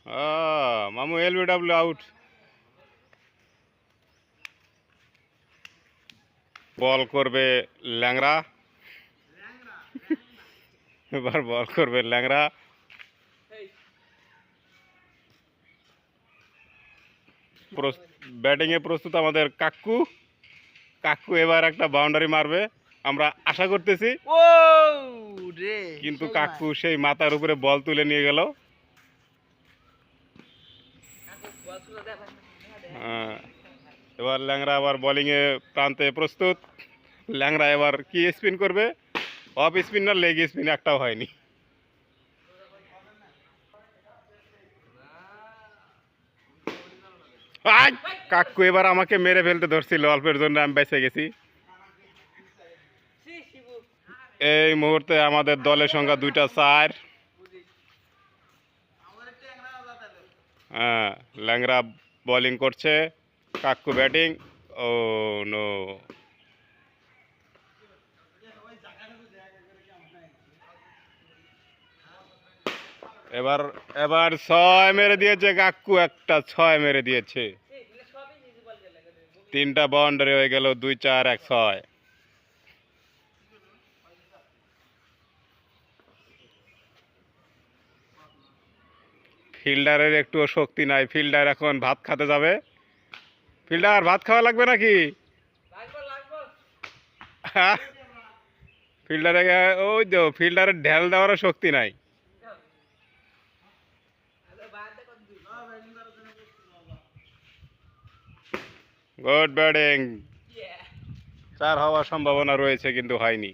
মামু LBW out. বল করবে ল্যাংড়া, এবার বল করবে ল্যাংড়া। ব্যাটিং এ প্রস্তুত আমাদের কাকু। কাকু এবার একটা বাউন্ডারি মারবে আমরা আশা করতেছি, কিন্তু কাকু সেই মাথার উপরে বল তুলে নিয়ে গেল। এবার ল্যাংড়া আবার বোলিং এ প্রান্তে প্রস্তুত। ল্যাংড়া এবার কি স্পিন করবে? অফ স্পিন না লেগ স্পিন একটাও হয়নি। কাকু এবার আমাকে মেরে ফেলতে ধরছিল, অল্পের জন্য আমি বেঁচে গেছি। এই মুহূর্তে আমাদের দলের সংখ্যা 2-4। হ্যাঁ, ল্যাংড়া বোলিং করছে, কাকু ব্যাটিং। ও নো, এবার এবার 6 মেরে দিয়েছে কাকু, একটা 6 মেরে দিয়েছে। 3টা বাউন্ডারি হয়ে গেল, 2-4-1-6। ফিল্ডারের একটুও শক্তি নাই, ফিল্ডার এখন ভাত খেতে যাবে। ফিল্ডার ভাত খাওয়া লাগবে নাকি? হ্যাঁ, ফিল্ডারে ওই তো ফিল্ডারের ঢেল দেওয়ারও শক্তি নাই। গুড ব্যাটিং, 4 হওয়ার সম্ভাবনা রয়েছে কিন্তু হয়নি।